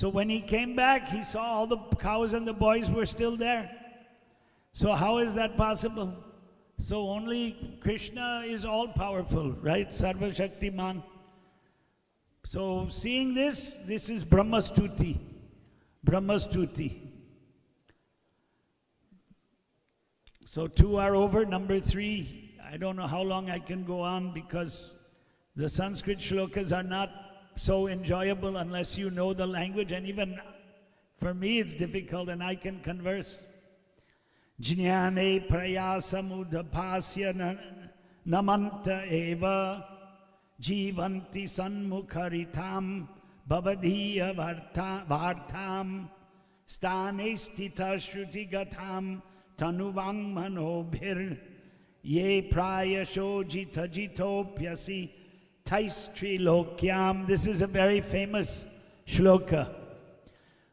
So when he came back, he saw all the cows and the boys were still there. So how is that possible? So only Krishna is all-powerful, right? Sarva Shaktiman. So seeing this is Brahmastuti. Brahmastuti. So 2 are over. Number 3, I don't know how long I can go on because the Sanskrit shlokas are not so enjoyable unless you know the language, and even for me it's difficult, and I can converse. Jnane prayasamudapasya namanta eva jivanti sanmukharitam bhavadiya vartam stane stita shrutigatam tanuvang manobhir ye prayasho jita jitopyasi taistri lokyam. This is a very famous shloka.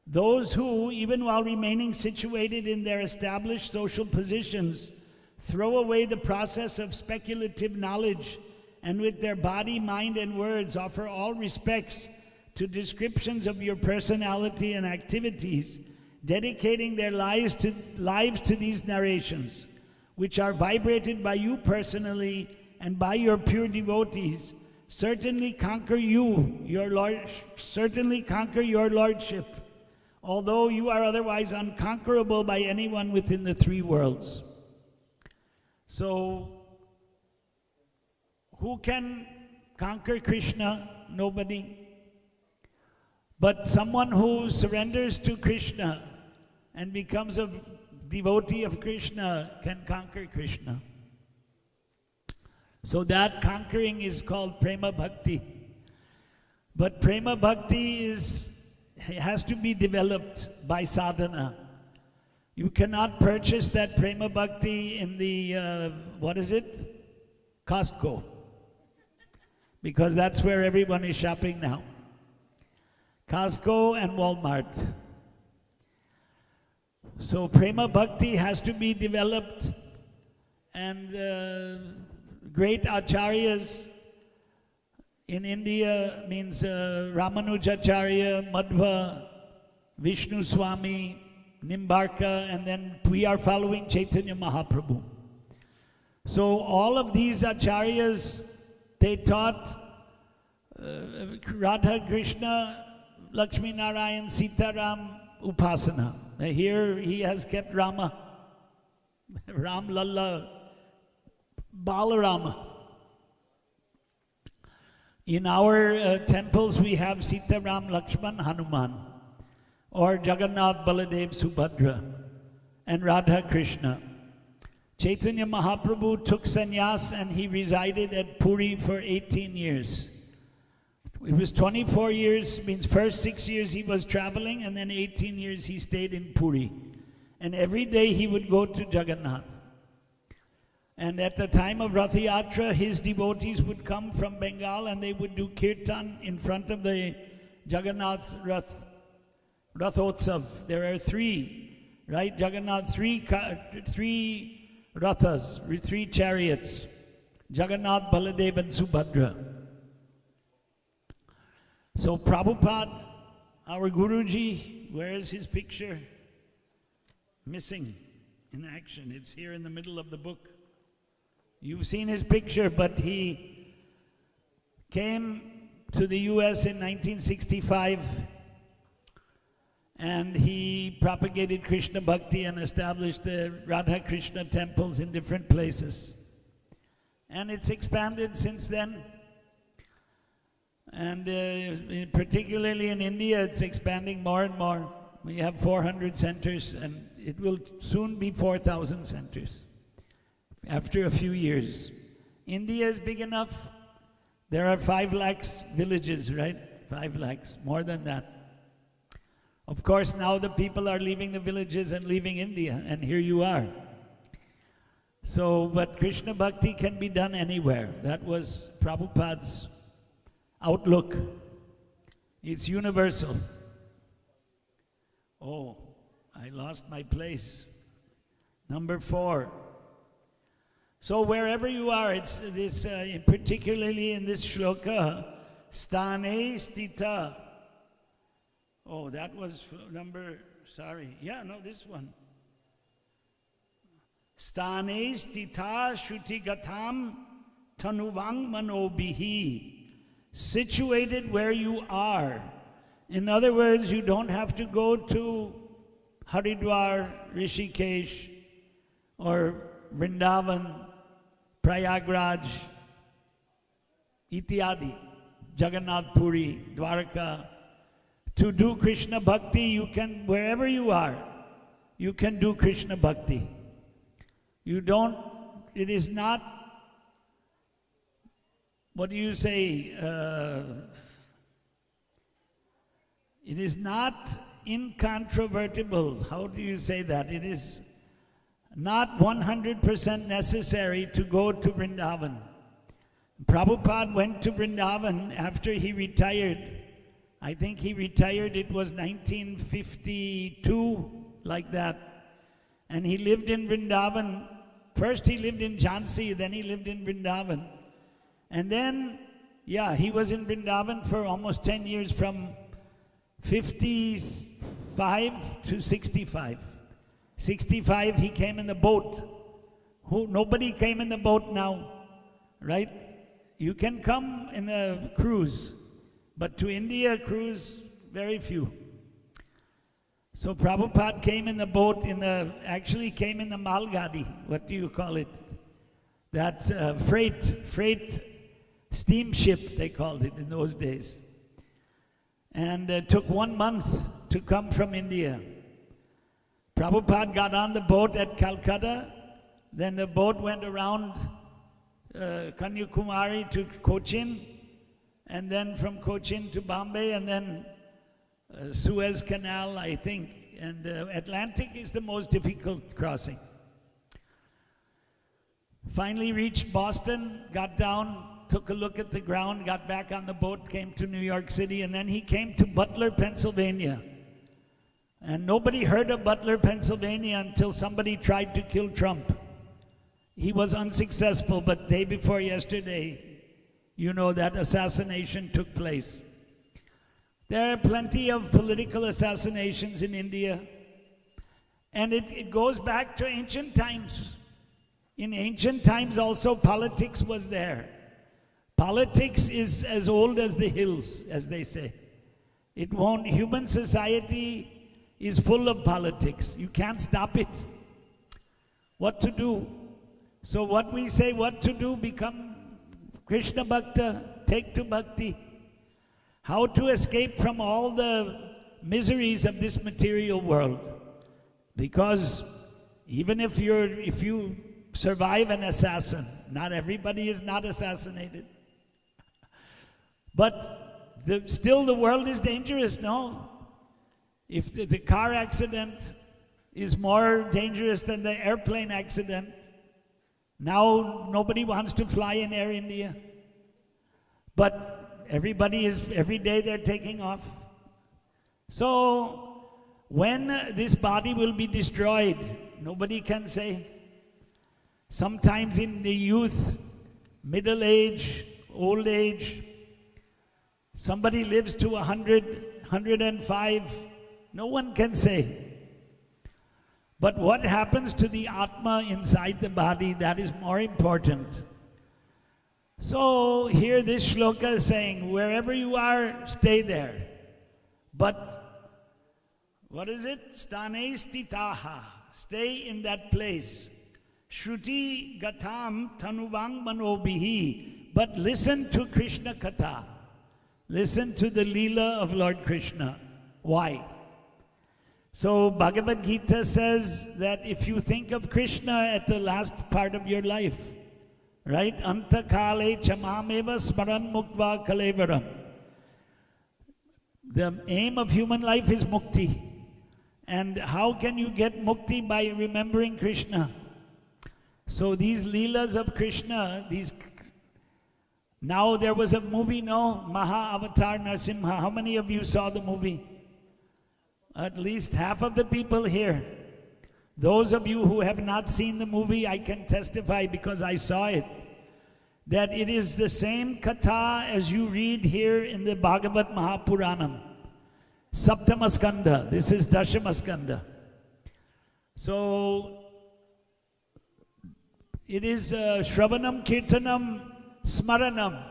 Those who, even while remaining situated in their established social positions, throw away the process of speculative knowledge and with their body, mind, and words offer all respects to descriptions of your personality and activities, dedicating their lives to these narrations, which are vibrated by you personally and by your pure devotees, certainly conquer your lordship, although you are otherwise unconquerable by anyone within the 3 worlds. So, who can conquer Krishna? Nobody. But someone who surrenders to Krishna and becomes a devotee of Krishna can conquer Krishna. So that conquering is called Prema Bhakti. But Prema Bhakti has to be developed by sadhana. You cannot purchase that Prema Bhakti in the, Costco. Because that's where everyone is shopping now. Costco and Walmart. So Prema Bhakti has to be developed, and great acharyas in India means Ramanujacharya, Madhva, Vishnu Swami, Nimbarka, and then we are following Chaitanya Mahaprabhu. So all of these acharyas, they taught Radha Krishna, Lakshmi Narayan, Sitaram, Upasana. Here he has kept Rama, Ram Lalla, Balarama. In our temples we have Sitaram, Lakshman, Hanuman, or Jagannath, Baladev, Subhadra, and Radha Krishna. Chaitanya Mahaprabhu took sannyas and he resided at Puri for 18 years. It was 24 years, means first 6 years he was traveling, and then 18 years he stayed in Puri. And every day he would go to Jagannath. And at the time of Rath Yatra, his devotees would come from Bengal and they would do kirtan in front of the Jagannath Rathotsav. There are 3, right? Jagannath, 3 rathas, 3 chariots. Jagannath, Baladev, and Subhadra. So Prabhupada, our Guruji, where is his picture? Missing in action. It's here in the middle of the book. You've seen his picture, but he came to the US in 1965 and he propagated Krishna Bhakti and established the Radha Krishna temples in different places. And it's expanded since then. And particularly in India, it's expanding more and more. We have 400 centers, and it will soon be 4,000 centers after a few years. India is big enough. There are 5 lakhs villages, right? 5 lakhs, more than that. Of course, now the people are leaving the villages and leaving India, and here you are. So, but Krishna Bhakti can be done anywhere. That was Prabhupada's outlook. It's universal. Oh, I lost my place. Number 4. So wherever you are, it's this, particularly in this shloka, stane stita. Oh, that was number, sorry. Yeah, no, this one. Stane stitha shutigatam tanuvang manobihi. Situated where you are. In other words, you don't have to go to Haridwar, Rishikesh, or Vrindavan, Prayagraj, Ityadi, Jagannath Puri, Dwarka. To do Krishna Bhakti, you can, wherever you are, you can do Krishna Bhakti. You don't, it is not, what do you say, it is not incontrovertible. How do you say that? It is not 100% necessary to go to Vrindavan. Prabhupada went to Vrindavan after he retired. I think he retired, it was 1952, like that. And he lived in Vrindavan. First he lived in Jhansi, then he lived in Vrindavan. And then, yeah, he was in Vrindavan for almost 10 years, from 55 to 65. 65, he came in the boat. Nobody came in the boat now, right? You can come in a cruise, but to India cruise, very few. So Prabhupada came in the boat, actually came in the Malgadi, what do you call it? That's freight steamship, they called it in those days. And it took 1 month to come from India. Prabhupada got on the boat at Calcutta, then the boat went around Kanyakumari to Cochin, and then from Cochin to Bombay, and then Suez Canal, I think. And Atlantic is the most difficult crossing. Finally reached Boston, got down, took a look at the ground, got back on the boat, came to New York City, and then he came to Butler, Pennsylvania. And nobody heard of Butler, Pennsylvania until somebody tried to kill Trump. He was unsuccessful, but day before yesterday, you know, that assassination took place. There are plenty of political assassinations in India, and it goes back to ancient times. In ancient times also, politics was there. Politics is as old as the hills, as they say. Human society is full of politics. You can't stop it. What to do? So what we say what to do, become Krishna Bhakta, take to Bhakti. How to escape from all the miseries of this material world. Because even if you survive an assassin, not everybody is not assassinated. But still the world is dangerous, no? If the car accident is more dangerous than the airplane accident, now nobody wants to fly in Air India. But every day they're taking off. So when this body will be destroyed, nobody can say. Sometimes in the youth, middle age, old age, somebody lives to 100, 105, no one can say. But what happens to the Atma inside the body, that is more important. So here this shloka is saying, wherever you are, stay there. But, what is it? Stane stitaha, stay in that place. Shruti gatam tanuvang manobihi, but listen to Krishna Katha. Listen to the Leela of Lord Krishna. Why? So Bhagavad Gita says that if you think of Krishna at the last part of your life, right? Anta kale chamameva smaran muktva kalevaram. The aim of human life is mukti. And how can you get mukti? By remembering Krishna. So these Leelas of Krishna, now there was a movie, no? Maha Avatar Narsimha. How many of you saw the movie? At least half of the people here. Those of you who have not seen the movie, I can testify because I saw it, that it is the same katha as you read here in the Bhagavad Mahapuranam. Saptamaskanda. This is Dashamaskanda. So it is Shravanam, Kirtanam, Smaranam,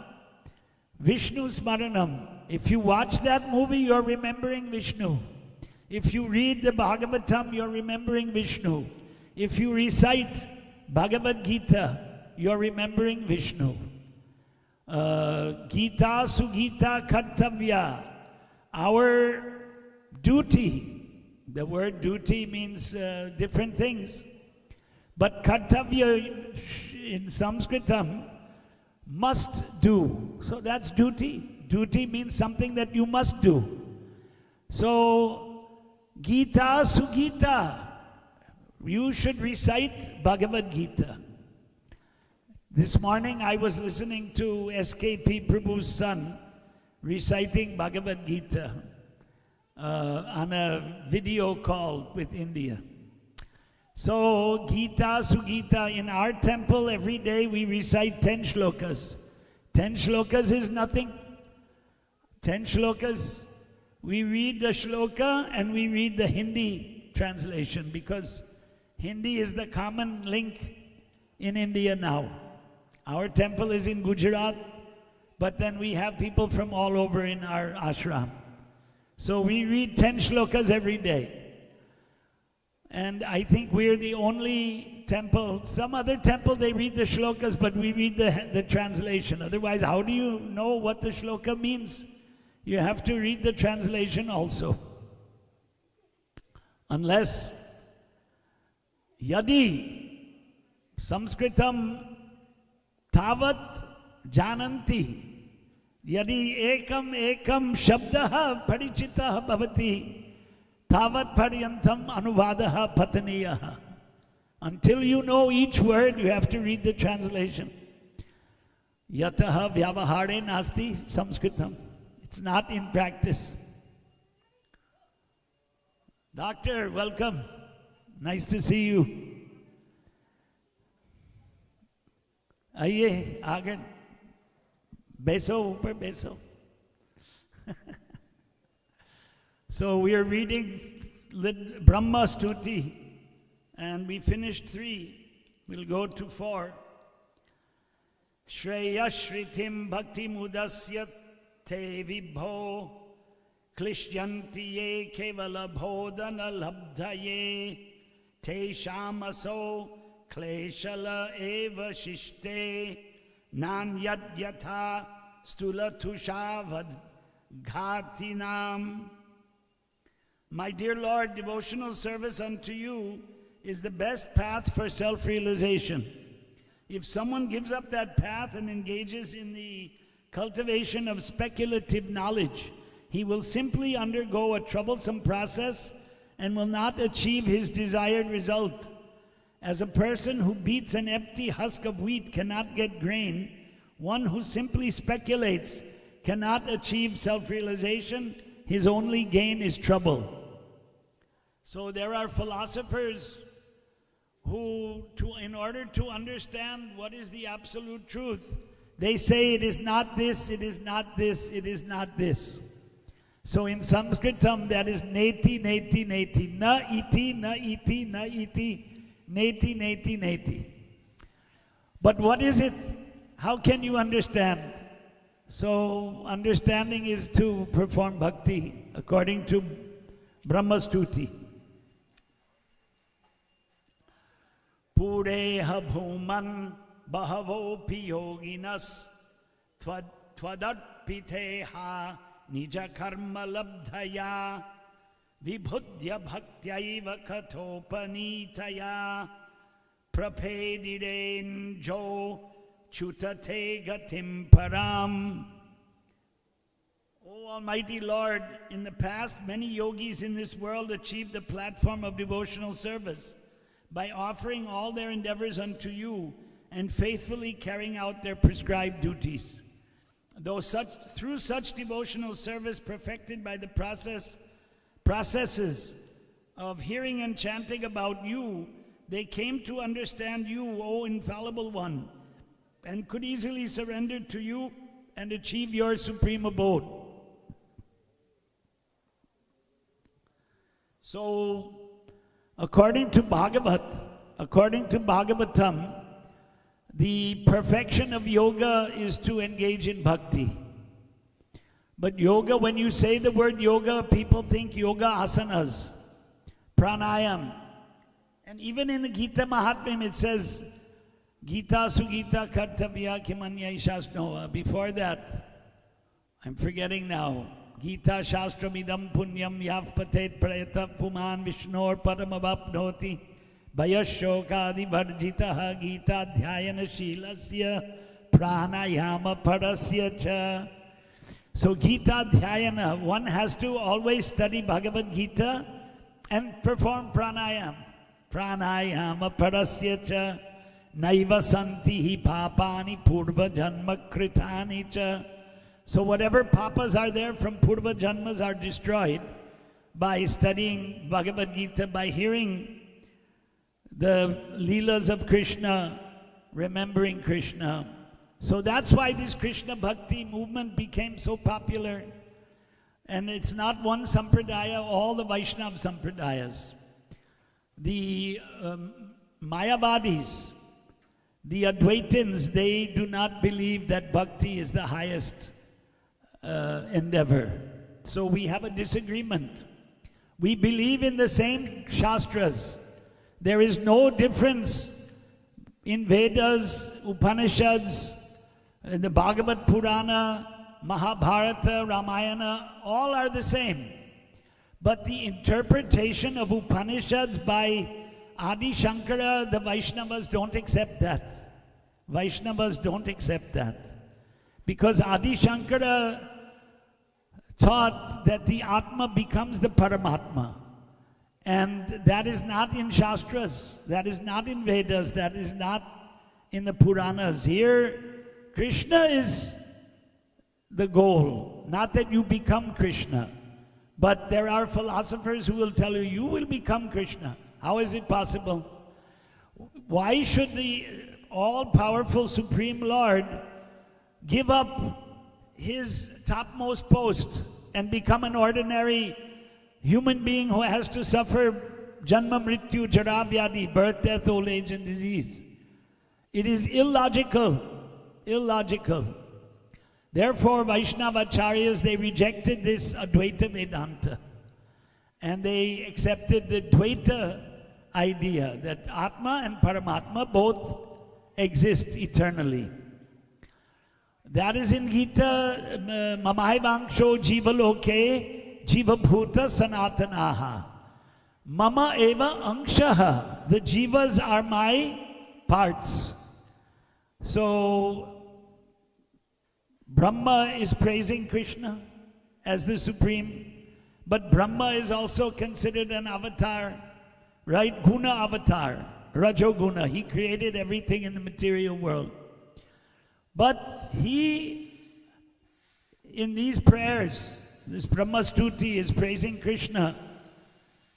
Vishnu Smaranam. If you watch that movie, you're remembering Vishnu. If you read the Bhagavatam, you're remembering Vishnu. If you recite Bhagavad Gita, you're remembering Vishnu. Gita Sugita Kartavya. Our duty, the word duty means different things. But Kartavya in Sanskritam, must do. So that's duty. Duty means something that you must do. So, Gita Sugita. You should recite Bhagavad Gita. This morning I was listening to SKP Prabhu's son reciting Bhagavad Gita on a video call with India. So, Gita Sugita, in our temple every day we recite 10 shlokas. 10 shlokas is nothing. 10 shlokas, we read the shloka and we read the Hindi translation because Hindi is the common link in India now. Our temple is in Gujarat, but then we have people from all over in our ashram. So we read 10 shlokas every day. And I think we're the only temple. Some other temple, they read the shlokas, but we read the translation. Otherwise, how do you know what the shloka means? You have to read the translation also. Unless, yadi Sanskritam tavat jananti, yadi ekam shabdaha parichitaha bhavati, tavat paryantam anuvadaha pataniyaha. Until you know each word, you have to read the translation. Yataha vyavahare nasti Sanskritam. It's not in practice. Doctor, welcome. Nice to see you. आइए आगे बैसो ऊपर बैसो. So we are reading Brahma Stuti and we finished 3. We'll go to 4. Shreya Shritim Bhakti Mudasya Te Vibho Klishyanti Ye Kevala Bodhana Labdhaye Te Shamaso Kleshala Eva Shishte Nan Yadyatha Stula Tushavad Ghatinam. My dear Lord, devotional service unto you is the best path for self-realization. If someone gives up that path and engages in the cultivation of speculative knowledge, he will simply undergo a troublesome process and will not achieve his desired result. As a person who beats an empty husk of wheat cannot get grain, one who simply speculates cannot achieve self-realization. His only gain is trouble. So there are philosophers who, in order to understand what is the absolute truth, they say it is not this, it is not this, it is not this. So in Sanskritam that is neti, neti, neti. Na iti, na iti, na iti, neti, neti, neti. But what is it? How can you understand? So understanding is to perform bhakti according to Brahma Stuti. Pureha bhuman bahavopi yoginas tvadarpiteha nija karma labdhaya vibhudya bhaktayaiva kathopanitaya prapediren jo chutate gatim param. O Almighty Lord, in the past many yogis in this world achieved the platform of devotional service by offering all their endeavors unto you and faithfully carrying out their prescribed duties. Through such devotional service perfected by the processes of hearing and chanting about you, they came to understand you, O infallible one, and could easily surrender to you and achieve your supreme abode. So, according to Bhagavatam, the perfection of yoga is to engage in bhakti. But yoga, when you say the word yoga, people think yoga asanas, pranayam. And even in the Gita Mahatmyam it says, Gita Sugita Kartavya Kimanya Shasnoa. Before that, I'm forgetting now. Gita Shastramidam Punyam Yavpatet Prayata Puman Vishnor Paramavapnoti Bayashokadi Varjitaha Gita Dhyayana Shilasya Pranayama Parasya Cha. So Gita Dhyayana, one has to always study Bhagavad Gita and perform pranayam. Pranayama Parasya Cha Naiva Santi Hi Papani Purva Janma Kritani Cha. So whatever papas are there from Purva Janmas are destroyed by studying Bhagavad Gita, by hearing the Leelas of Krishna, remembering Krishna. So that's why this Krishna Bhakti movement became so popular. And it's not one sampradaya, all the Vaishnav sampradayas. The Mayavadis, the Advaitins, they do not believe that bhakti is the highest endeavor. So we have a disagreement. We believe in the same Shastras. There is no difference in Vedas, Upanishads, the Bhagavad Purana, Mahabharata, Ramayana, all are the same. But the interpretation of Upanishads by Adi Shankara, the Vaishnavas don't accept that. Vaishnavas don't accept that. Because Adi Shankara taught that the Atma becomes the Paramatma. And that is not in Shastras, that is not in Vedas, that is not in the Puranas. Here, Krishna is the goal, not that you become Krishna. But there are philosophers who will tell you, you will become Krishna. How is it possible? Why should the all-powerful Supreme Lord give up his topmost post and become an ordinary human being who has to suffer janma mrityu jara vyadi, birth, death, old age and disease? It is illogical, illogical. Therefore, Vaishnavacharyas, they rejected this Advaita Vedanta. And they accepted the Dvaita idea that Atma and Paramatma both exist eternally. That is in Gita, Mamahaivangsho Jiva Loke Jiva Bhuta Sanatanaha. Mama eva angshaha. The jivas are my parts. So, Brahma is praising Krishna as the Supreme, but Brahma is also considered an avatar, right? Guna avatar, Rajoguna. He created everything in the material world. But he, in these prayers, this Brahma Stuti is praising Krishna,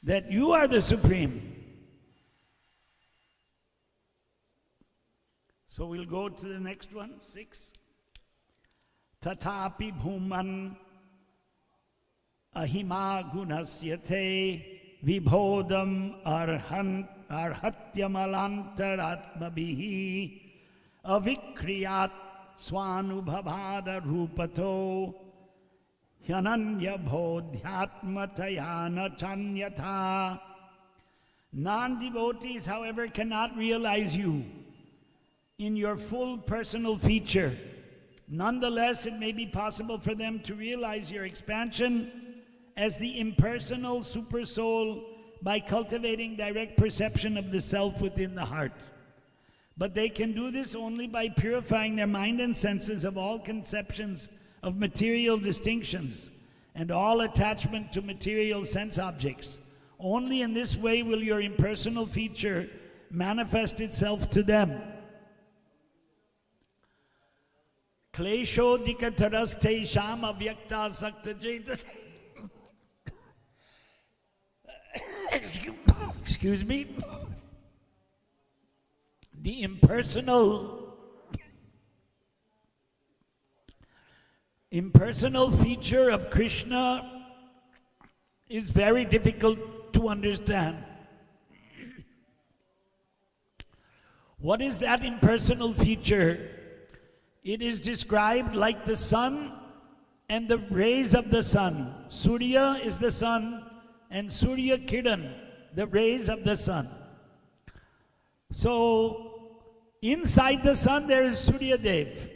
that you are the Supreme. So we'll go to the next one, 6. Tatapi bhuman ahima gunasyate vibhodam arhatyamalantaratmabihi avikriyat swanubhavada rupato hyananya bodhyatmatayana chanyatha. Non-devotees, however, cannot realize you in your full personal feature. Nonetheless, it may be possible for them to realize your expansion as the impersonal supersoul by cultivating direct perception of the self within the heart. But they can do this only by purifying their mind and senses of all conceptions of material distinctions and all attachment to material sense objects. Only in this way will your impersonal feature manifest itself to them. Klesho dikataraste sham avyakta sakta jeta. Excuse me. The impersonal feature of Krishna is very difficult to understand. What is that impersonal feature? It is described like the sun and the rays of the sun. Surya is the sun, and Surya Kiran, the rays of the sun. So, inside the sun there is Surya Dev.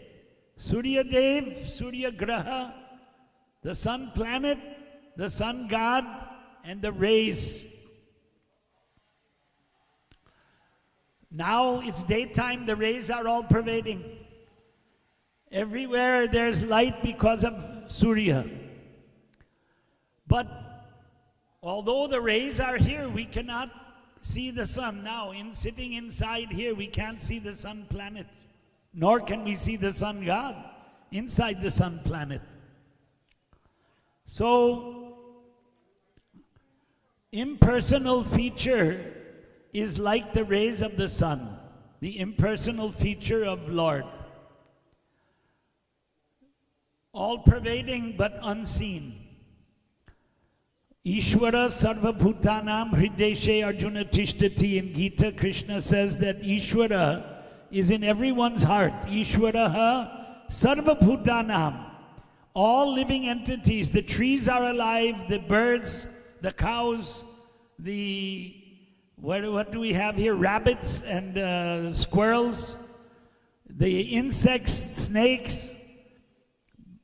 Surya Dev, Surya Graha, the sun planet, the sun god, and the rays. Now it's daytime, the rays are all pervading. Everywhere there's light because of Surya. But although the rays are here, we cannot see the sun. Now, sitting inside here, we can't see the sun planet, nor can we see the sun god inside the sun planet. So, impersonal feature is like the rays of the sun, the impersonal feature of Lord. All pervading but unseen. Ishvara sarva bhutanam hrideshe arjuna tishtati. In Gita, Krishna says that Ishvara is in everyone's heart. Ishvaraha sarva bhutanam. All living entities. The trees are alive, the birds, the cows, what do we have here? Rabbits and squirrels, the insects, snakes,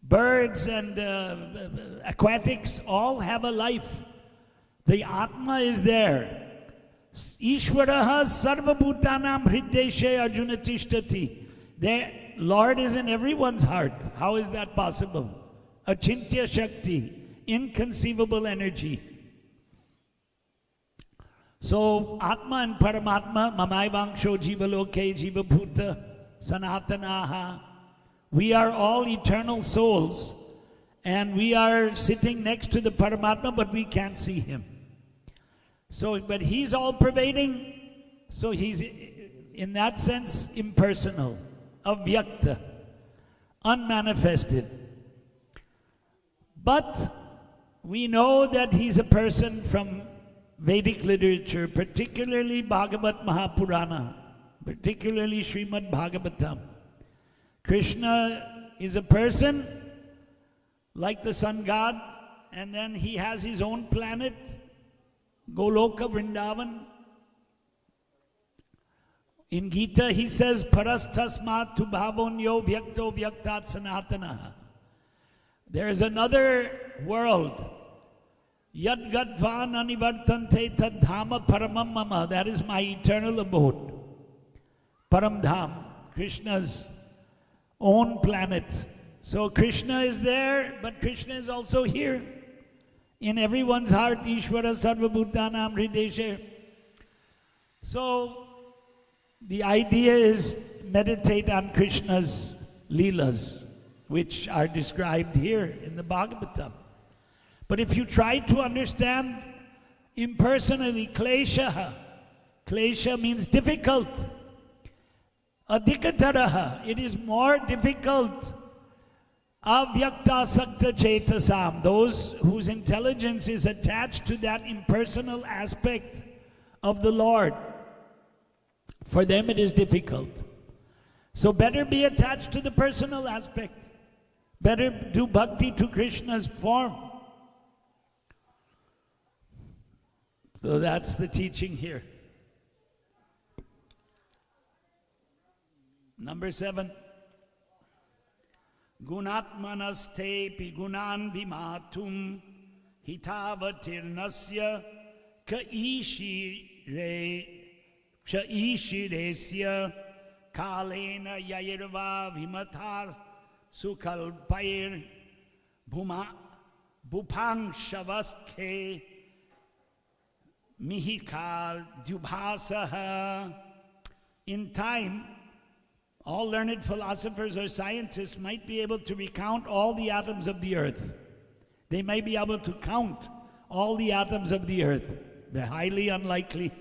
birds and aquatics, all have a life. The Atma is there. Ishvaraha sarva bhutanam hrideshe arjuna tishtati. There, Lord is in everyone's heart. How is that possible? Achintya Shakti, inconceivable energy. So, Atma and Paramatma, Mamaivangsho Jivaloke Jiva Bhuta Sanatanaha. We are all eternal souls, and we are sitting next to the Paramatma, but we can't see him. So, but he's all pervading, so he's in that sense impersonal, avyakta, unmanifested. But we know that he's a person from Vedic literature, particularly Bhagavat Mahapurana, particularly Srimad Bhagavatam. Krishna is a person like the sun god, and then he has his own planet, Goloka Vrindavan. In Gita he says, Parastasmat tu bhavonyo vyakto vyaktat sanatanaha. There is another world. Yad gadvan anivartante tad dhama paramam mama. That is my eternal abode. Paramdham, Krishna's own planet. So Krishna is there, but Krishna is also here. In everyone's heart, Ishvara sarva bhutanam hrideshe. So the idea is meditate on Krishna's leelas, which are described here in the Bhagavatam. But if you try to understand impersonally, klesha, klesha means difficult. Adhikataraha, it is more difficult. Avyakta sakta chetasam, those whose intelligence is attached to that impersonal aspect of the Lord. For them it is difficult. So better be attached to the personal aspect. Better do bhakti to Krishna's form. So that's the teaching here. Number 7. Gunatmanaste pi gunan vimatum hitavatirnasya ka ishiresya kalena yayirva vimatar sukalpair bhupang shavasthe mihikal dubhasaha. In time, all learned philosophers or scientists might be able to recount all the atoms of the earth. They may be able to count all the atoms of the earth. They're highly unlikely.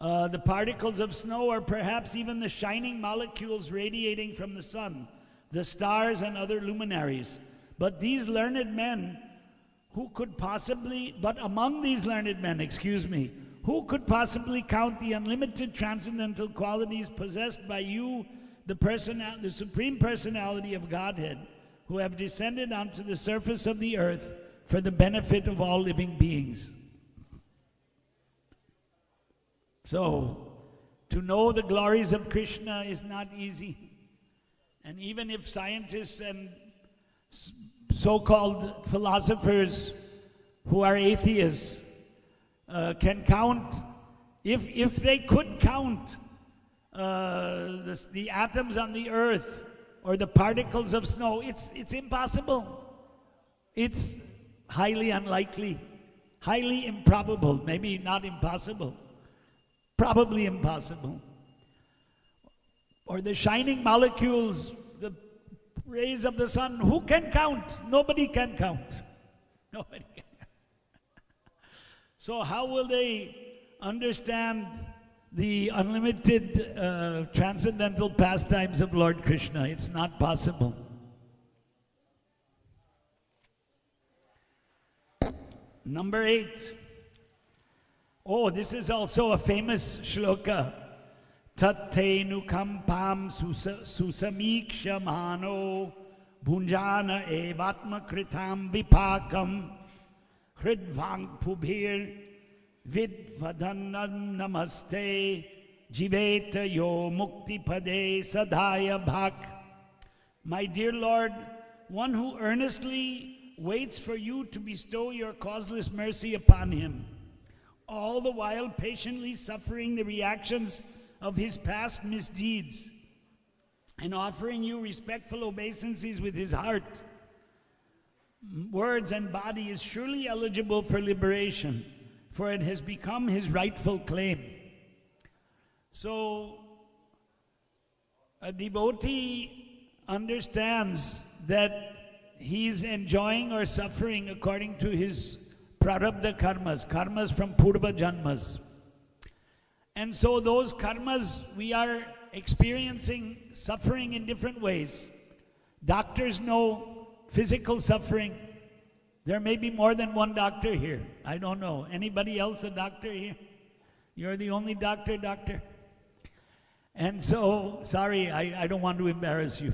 The particles of snow, or perhaps even the shining molecules radiating from the sun, the stars and other luminaries. But these learned men who could possibly, but among these learned men, who could possibly count the unlimited transcendental qualities possessed by you, the Supreme Personality of Godhead, who have descended onto the surface of the earth for the benefit of all living beings? So, to know the glories of Krishna is not easy. And even if scientists and so-called philosophers who are atheists can count, if they could count the atoms on the earth or the particles of snow, it's impossible. It's highly unlikely, highly improbable, maybe not impossible, probably impossible. Or the shining molecules, the rays of the sun, who can count? Nobody can count. Nobody can. So how will they understand the unlimited transcendental pastimes of Lord Krishna? It's not possible. Number 8. Oh, this is also a famous shloka. Tattenu kampam susamikshamano bhunjana evatma kritam vipakam hridvang pubhir vidvadhanam namaste jiveta yo mukti pade sadhaya bhak. My dear Lord, one who earnestly waits for you to bestow your causeless mercy upon him, all the while patiently suffering the reactions of his past misdeeds and offering you respectful obeisances with his heart, words and body, is surely eligible for liberation, for it has become his rightful claim. So a devotee understands that he's enjoying or suffering according to his prarabdha karmas from purva janmas. And so those karmas, we are experiencing suffering in different ways. Doctors know physical suffering. There may be more than one doctor here. I don't know. Anybody else a doctor here? You're the only doctor? And so, sorry, I don't want to embarrass you.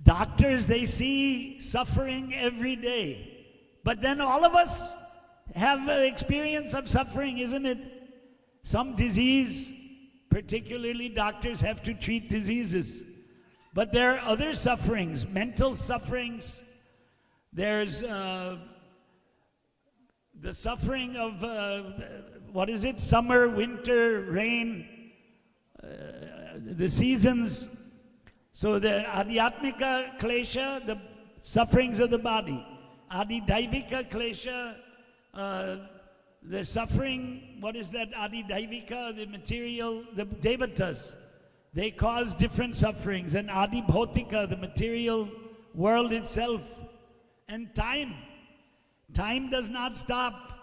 Doctors, they see suffering every day. But then all of us have an experience of suffering, isn't it? Some disease, particularly doctors have to treat diseases. But there are other sufferings, mental sufferings. There's the suffering of, summer, winter, rain, the seasons. So the adhyatmika klesha, the sufferings of the body. Adidaivika klesha, the suffering, Adidaivika, the material, the devatas. They cause different sufferings. And adibhotika, the material world itself. And time. Time does not stop.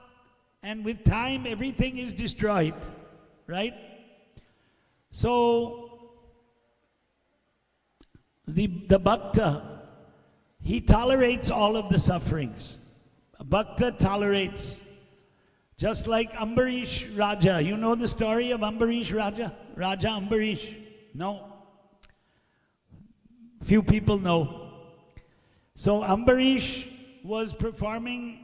And with time, everything is destroyed. Right? So, the bhakta, he tolerates all of the sufferings. A bhakta tolerates. Just like Ambarish Raja. You know the story of Ambarish Raja? Raja Ambarish? No. Few people know. So Ambarish was performing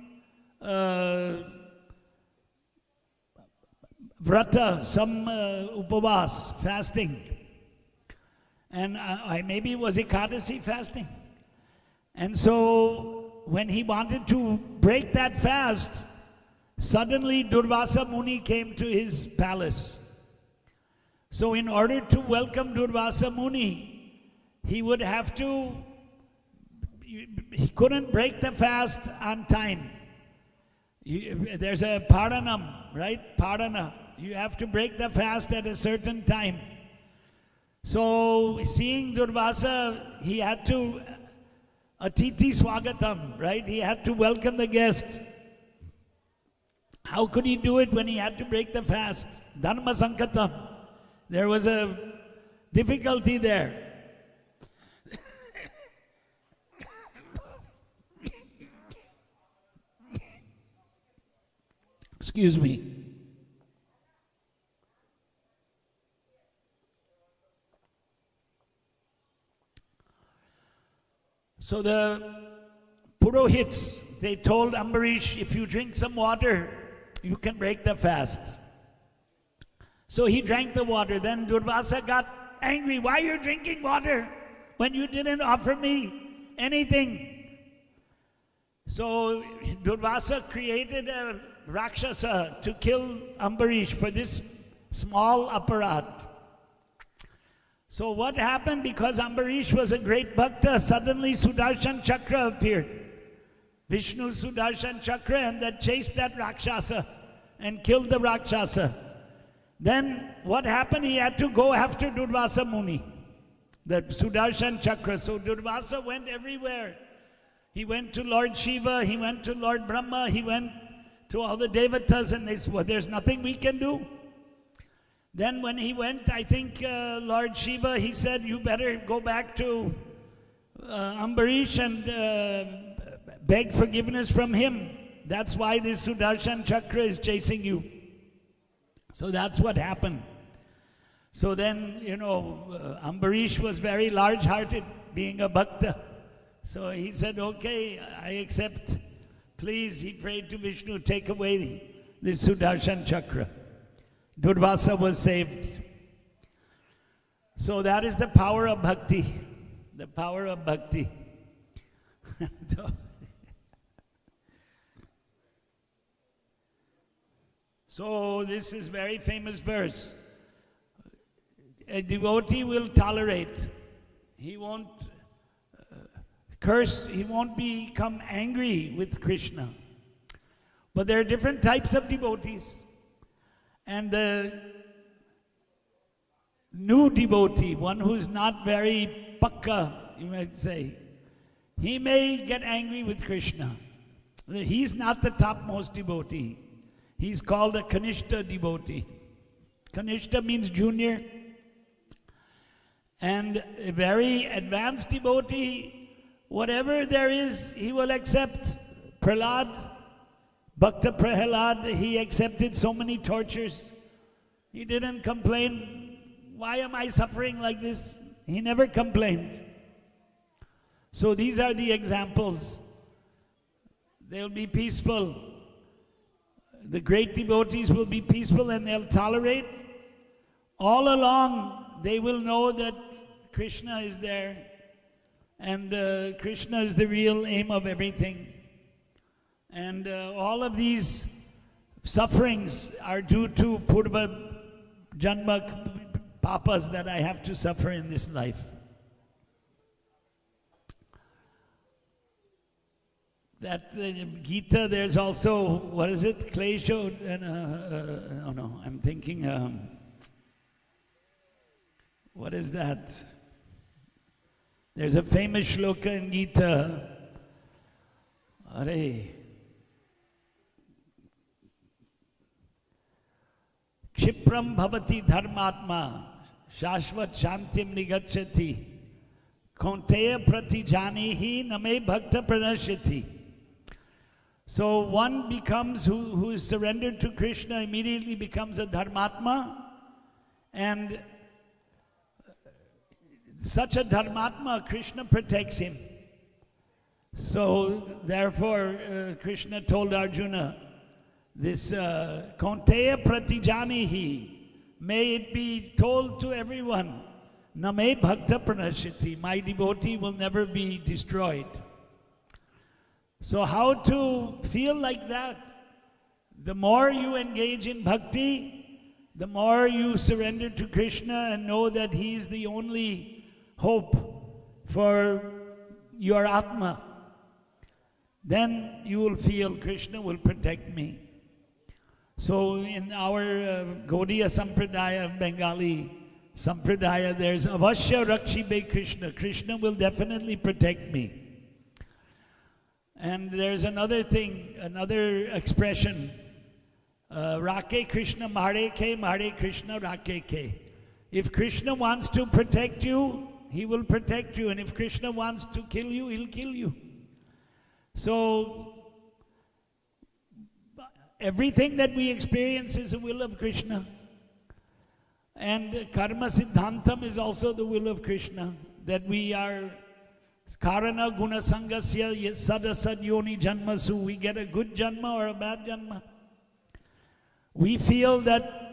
vrata, some upavas, fasting. And maybe it was Ekadasi fasting. And so when he wanted to break that fast, suddenly Durvasa Muni came to his palace. So in order to welcome Durvasa Muni, he couldn't break the fast on time. There's a paranam, right? Parana. You have to break the fast at a certain time. So seeing Durvasa, he had to Atiti Swagatam, right? He had to welcome the guest. How could he do it when he had to break the fast? Dharma Sankatam. There was a difficulty there. Excuse me. So the Purohits, they told Ambarish, if you drink some water, you can break the fast. So he drank the water. Then Durvasa got angry. Why are you drinking water when you didn't offer me anything? So Durvasa created a Rakshasa to kill Ambarish for this small aparat. So what happened? Because Ambarish was a great bhakta, suddenly Sudarshan Chakra appeared. Vishnu Sudarshan Chakra, and that chased that Rakshasa and killed the Rakshasa. Then what happened? He had to go after Durvasa Muni, the Sudarshan Chakra. So Durvasa went everywhere. He went to Lord Shiva, he went to Lord Brahma, he went to all the Devatas, and they said, well, there's nothing we can do. Then when he went, I think Lord Shiva, he said, you better go back to Ambarish and beg forgiveness from him. That's why this Sudarshan Chakra is chasing you. So that's what happened. So then, Ambarish was very large-hearted, being a bhakta. So he said, okay, I accept. Please, he prayed to Vishnu, take away this Sudarshan Chakra. Durvasa was saved. So that is the power of bhakti. The power of bhakti. So this is very famous verse. A devotee will tolerate. He won't curse. He won't become angry with Krishna. But there are different types of devotees. And the new devotee, one who's not very pakka, you might say, he may get angry with Krishna. He's not the topmost devotee. He's called a Kanishta devotee. Kanishta means junior. And a very advanced devotee, whatever there is, he will accept. Prahlad, Bhakta Prahlad, he accepted so many tortures. He didn't complain, why am I suffering like this? He never complained. So these are the examples. They'll be peaceful. The great devotees will be peaceful and they'll tolerate. All along, they will know that Krishna is there and Krishna is the real aim of everything. And all of these sufferings are due to Purva Janma papas that I have to suffer in this life. That Gita, there's also, what is it? Klesho? I'm thinking, what is that? There's a famous shloka in Gita. Are. Kshipram bhavati dharmatma shashvat shantim nigacchati konteya pratijanihi name bhakta pranashyati. So one becomes, who is surrendered to Krishna, immediately becomes a dharmatma, and such a dharmatma, Krishna protects him. So therefore Krishna told Arjuna, this Konteya Pratijanihi, may it be told to everyone, Name Bhakta Pranashyati, my devotee will never be destroyed. So how to feel like that? The more you engage in bhakti, the more you surrender to Krishna and know that He is the only hope for your Atma. Then you will feel Krishna will protect me. So in our Gaudiya Sampradaya, Bengali Sampradaya, there's Avashya Rakshibe Krishna. Krishna will definitely protect me. And there's another thing, another expression, Rake Krishna Mare Krishna Rake Ke. If Krishna wants to protect you, He will protect you. And if Krishna wants to kill you, He'll kill you. So, everything that we experience is the will of Krishna. And karma siddhantam is also the will of Krishna, that we are karana guna sangasya sadasad yoni janmasu, we get a good janma or a bad janma. We feel that,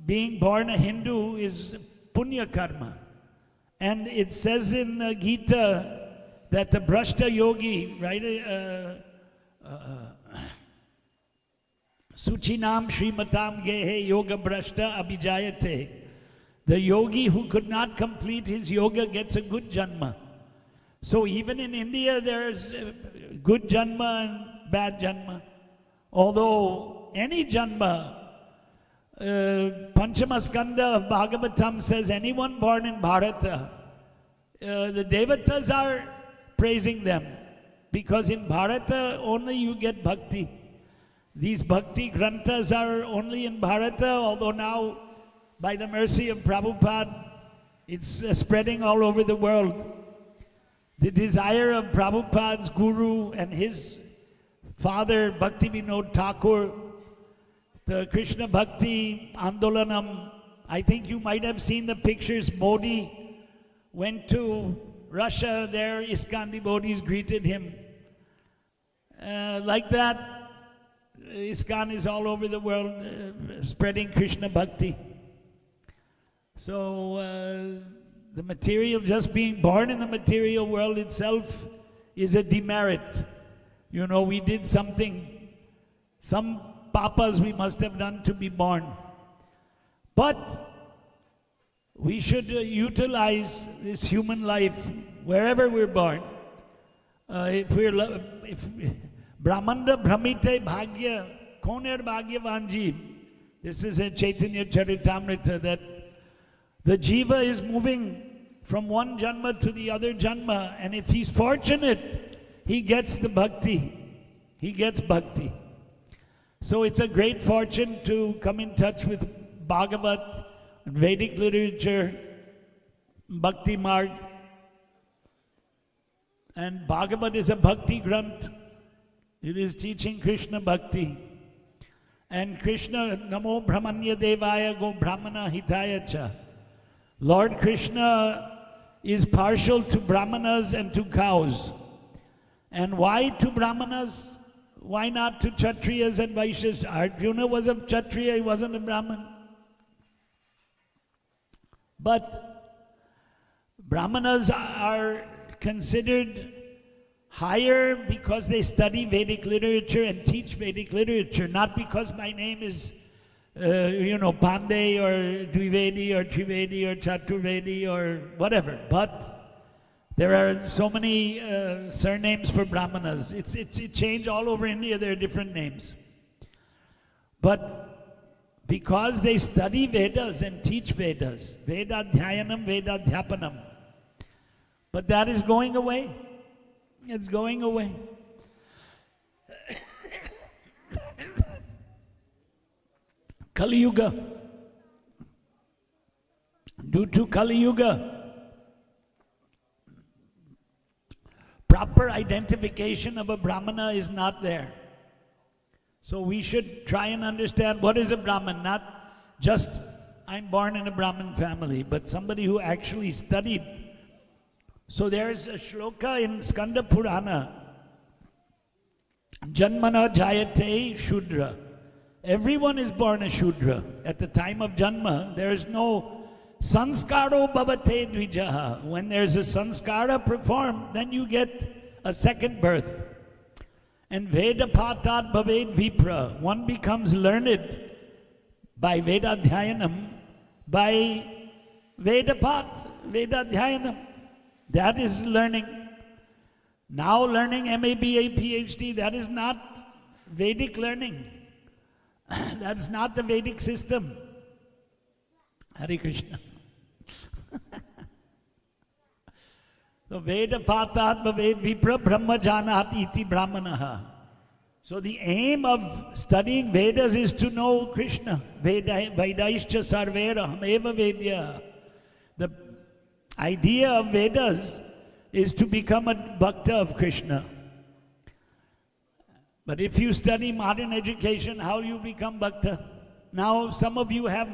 being born a Hindu is punya karma. And it says in Gita that the Brashta yogi, right, Suchinam Srimatam Gehe Yoga Brashta Abhijayate. The yogi who could not complete his yoga gets a good janma. So even in India there's good janma and bad janma. Although any janma, Panchamaskanda of Bhagavatam says anyone born in Bharata, the Devatas are praising them. Because in Bharata only you get bhakti. These bhakti granthas are only in Bharata, although now by the mercy of Prabhupada it's spreading all over the world. The desire of Prabhupada's guru and his father Bhakti Vinod Thakur, the Krishna Bhakti Andolanam, I think you might have seen the pictures. Modi went to Russia, there ISKCON devotees greeted him. Like that, ISKCON is all over the world spreading Krishna Bhakti. So the material, just being born in the material world itself is a demerit. We did something, some papas we must have done to be born. But we should utilize this human life wherever we're born. If Brahmanda Brahmite Bhagya, Koner Bhagya Vanjeev. This is in Chaitanya Charitamrita, that the jiva is moving from one janma to the other janma, and if he's fortunate, he gets the bhakti. He gets bhakti. So it's a great fortune to come in touch with Bhagavat, Vedic literature, Bhakti Marg. And Bhagavat is a Bhakti Granth. It is teaching Krishna Bhakti. And Krishna, Namo Brahmanya Devaya Go Brahmana Hitaya Cha. Lord Krishna is partial to Brahmanas and to cows. And why to Brahmanas? Why not to Kshatriyas and Vaishyas? Arjuna was a Kshatriya, he wasn't a Brahman. But Brahmanas are considered higher because they study Vedic literature and teach Vedic literature, not because my name is, Pandey or Dvivedi or Trivedi or Chaturvedi or whatever. But there are so many surnames for Brahmanas. It changed all over India, there are different names. But because they study Vedas and teach Vedas, Vedadhyayanam, Vedadhyapanam. But that is going away. It's going away. Kali Yuga. Due to Kali Yuga, proper identification of a Brahmana is not there. So we should try and understand what is a Brahman, not just I'm born in a Brahmin family, but somebody who actually studied. So there's a shloka in Skanda Purana, Janmana Jayate Shudra. Everyone is born a Shudra. At the time of Janma, there is no Sanskaro Bhavate Dvijaha. When there's a Sanskara performed, then you get a second birth. And Veda Patat Bhaved Vipra. One becomes learned by Vedadhyayanam, by Vedapat, Vedadhyayanam. That is learning. Now learning MABA, PhD, that is not Vedic learning. That's not the Vedic system. Hare Krishna. So Veda Patat Bhaved Vipra Brahma Janat Iti Brahmanaha. So the aim of studying Vedas is to know Krishna. Vedaishcha Sarvera Hameva Vedya. The idea of Vedas is to become a bhakta of Krishna. But if you study modern education, how you become bhakta? Now some of you have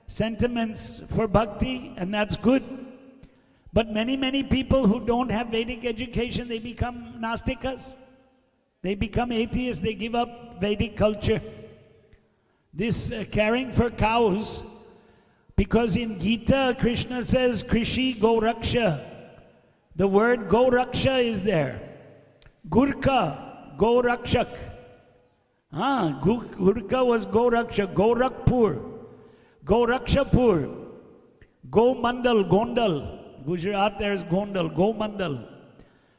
sentiments for bhakti, and that's good. But many people who don't have Vedic education, they become Nastikas. They become atheists, they give up Vedic culture. This caring for cows, because in Gita, Krishna says, Krishi Go Raksha. The word Go Raksha is there. Gurkha, Go Rakshak. Gurkha was Go Raksha, Gorakhpur, Go Rakshapur, Go Mandal, Gondal. Gujarat, there's Gondal, Go Mandal.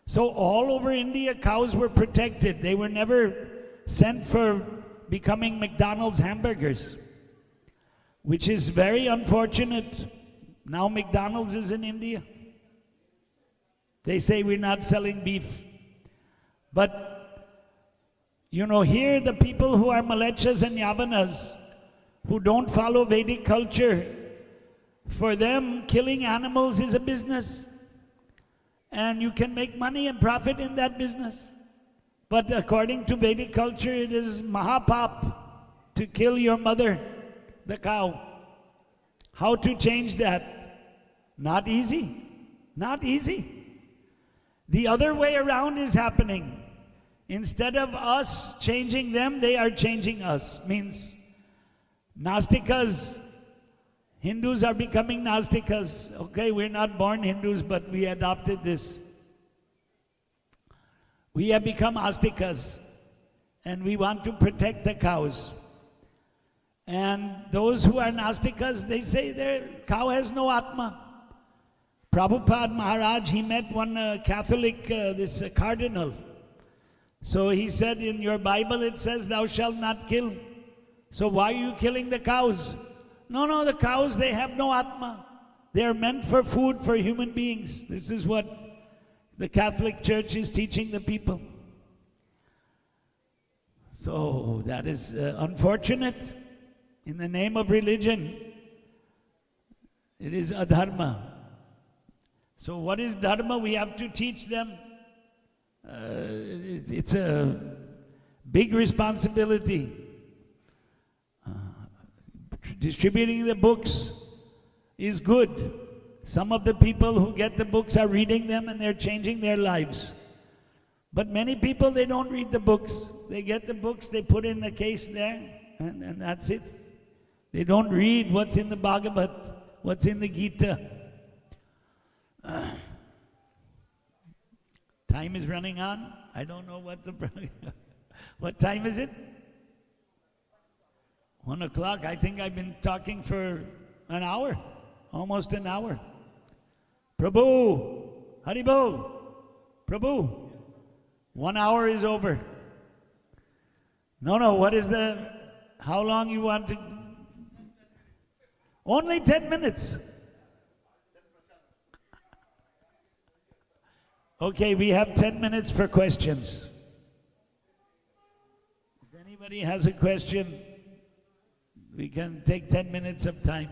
So all over India, cows were protected. They were never sent for becoming McDonald's hamburgers, which is very unfortunate. Now McDonald's is in India. They say we're not selling beef. But, here the people who are Malechas and Yavanas, who don't follow Vedic culture, for them killing animals is a business. And you can make money and profit in that business. But according to Vedic culture, it is mahapap to kill your mother, the cow. How to change that? Not easy. Not easy. The other way around is happening. Instead of us changing them, they are changing us. Means Nastikas, Hindus are becoming Nastikas. Okay, we're not born Hindus, but we adopted this. We have become Astikas, and we want to protect the cows. And those who are Nastikas, they say their cow has no Atma. Prabhupada Maharaj, he met one Catholic, this cardinal. So he said, in your Bible it says, thou shalt not kill. So why are you killing the cows? No, the cows, they have no Atma. They are meant for food for human beings. This is what the Catholic Church is teaching the people. So that is unfortunate. In the name of religion, it is adharma. So what is dharma? We have to teach them. It's a big responsibility. Distributing the books is good. Some of the people who get the books are reading them and they're changing their lives. But many people, they don't read the books. They get the books, they put in a case there, and that's it. They don't read what's in the Bhagavad, what's in the Gita. Time is running on. I don't know what the... What time is it? 1 o'clock. I think I've been talking for an hour, almost an hour. Prabhu, Haribol, Prabhu, 1 hour is over. No, what is how long you want to? Only 10 minutes. Okay, we have 10 minutes for questions. If anybody has a question, we can take 10 minutes of time.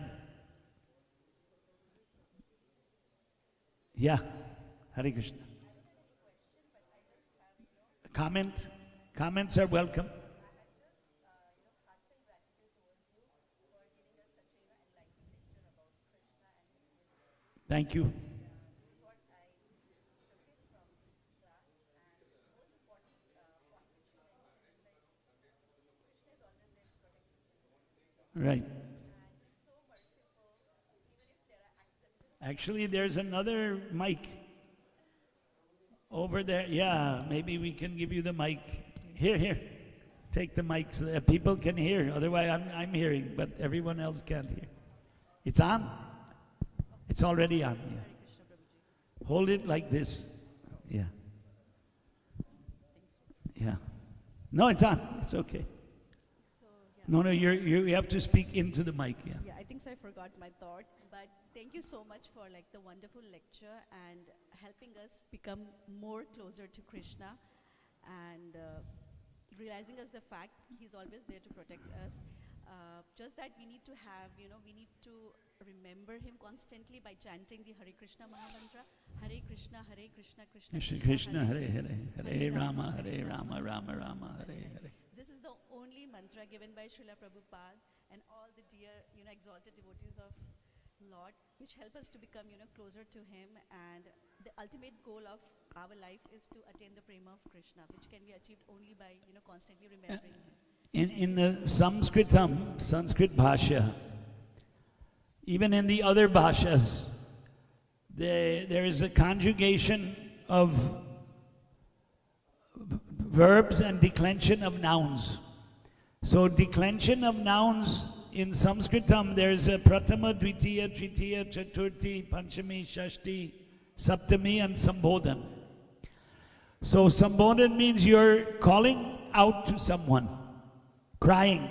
Yeah, Hare Krishna. Comments are welcome. Thank you. Right. Actually, there's another mic over there. Yeah, maybe we can give you the mic. Here. Take the mic so that people can hear. Otherwise, I'm hearing, but everyone else can't hear. It's on? It's already on. Yeah. Hold it like this. Yeah. Yeah. No, it's on. It's okay. No, you have to speak into the mic. Yeah. I think so. I forgot my thought, but thank you so much for the wonderful lecture and helping us become more closer to Krishna and realizing us the fact he's always there to protect us. Just that we need to have, we need to remember him constantly by chanting the Hare Krishna Mahamantra. Hare Krishna, Krishna Krishna Krishna, Hare Hare, Hare Rama, Rama Rama, Hare Hare. This is the only mantra given by Srila Prabhupada and all the dear, exalted devotees of Lord, which help us to become, closer to Him. And the ultimate goal of our life is to attain the prema of Krishna, which can be achieved only by, constantly remembering Him. In the Sanskrit Bhasha, even in the other Bhashas, there is a conjugation of verbs and declension of nouns. So declension of nouns in Sanskritam, there's a Pratama, Dvitiya, Tritiya, Chaturthi, Panchami, Shashti, Saptami and Sambodhan. So Sambodhan means you're calling out to someone, crying.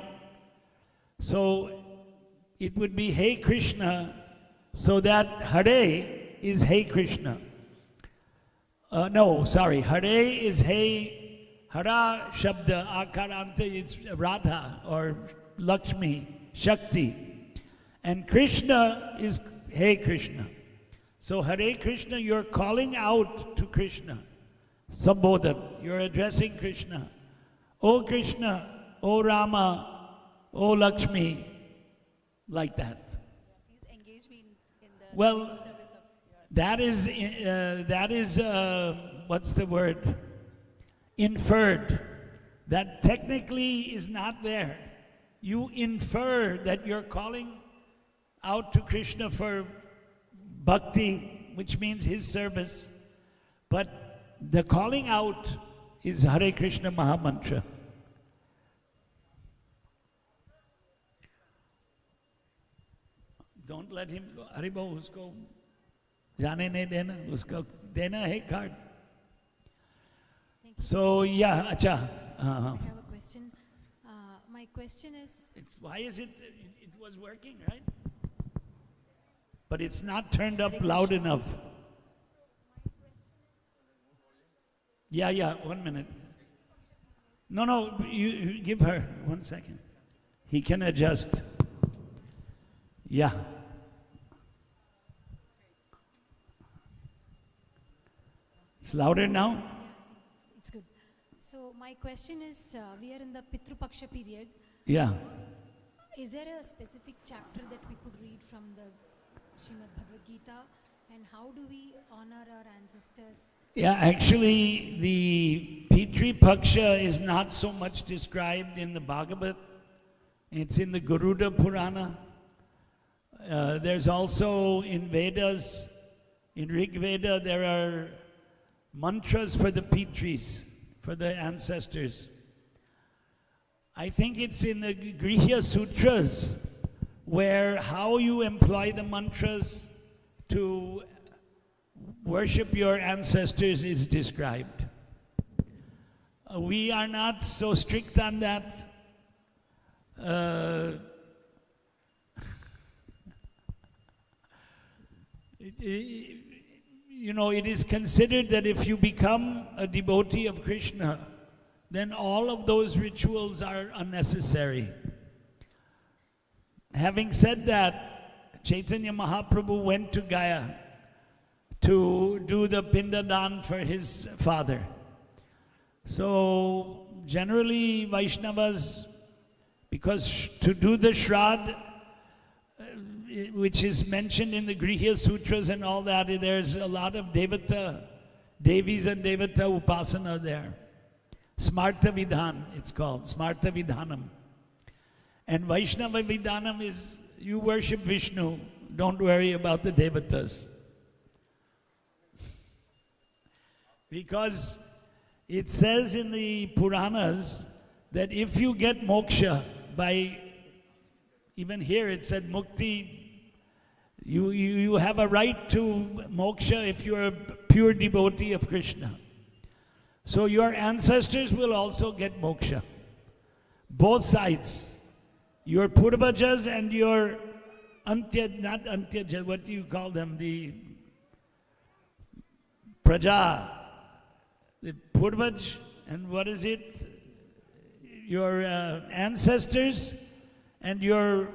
So it would be Hey Krishna, so that Hare is Hey Krishna. Hare is Hey, Hara Shabda, Akaranta is Radha or Lakshmi, Shakti. And Krishna is Hey Krishna. So Hare Krishna, you're calling out to Krishna. Sambodhan, you're addressing Krishna. O Krishna, O Rama, O Lakshmi, like that. Please engage me in the Well, service of your... that is what's the word? Inferred. That technically is not there. You infer that you're calling out to Krishna for bhakti, which means his service. But the calling out is Hare Krishna Mahamantra. Don't let him go. Haribo, usko जाने नहीं देना, उसका देना है card. So yeah, acha. I have a question. My question is... Why is it was working, right? But it's not turned up loud enough. Yeah, 1 minute. No, you give her 1 second. He can adjust. Yeah. It's louder now? Yeah, it's good. So my question is, we are in the Pitru Paksha period. Yeah. Is there a specific chapter that we could read from the Srimad Bhagavad Gita? And how do we honor our ancestors? Yeah, actually, the Pitri Paksha is not so much described in the Bhagavad. It's in the Garuda Purana. There's also in Vedas, in Rig Veda, there are mantras for the Pitris, for the ancestors. I think it's in the Grihya Sutras where how you employ the mantras to worship your ancestors is described. We are not so strict on that. It is considered that if you become a devotee of Krishna, then all of those rituals are unnecessary. Having said that, Chaitanya Mahaprabhu went to Gaya to do the Pindadan for his father. So generally Vaishnavas, because to do the Shraddha, which is mentioned in the Grihya Sutras and all that, there's a lot of Devata, Devis and Devata Upasana there. Smarta Vidhan, it's called, Smarta Vidhanam. And Vaishnava Vidhanam is, you worship Vishnu, don't worry about the Devatas. Because it says in the Puranas that if you get moksha by, even here it said mukti, you have a right to moksha if you're a pure devotee of Krishna. So your ancestors will also get moksha. Both sides. Your Purvajas and your not Antyaja, what do you call them? The Praja. The Purvaj, and what is it? Your ancestors and your,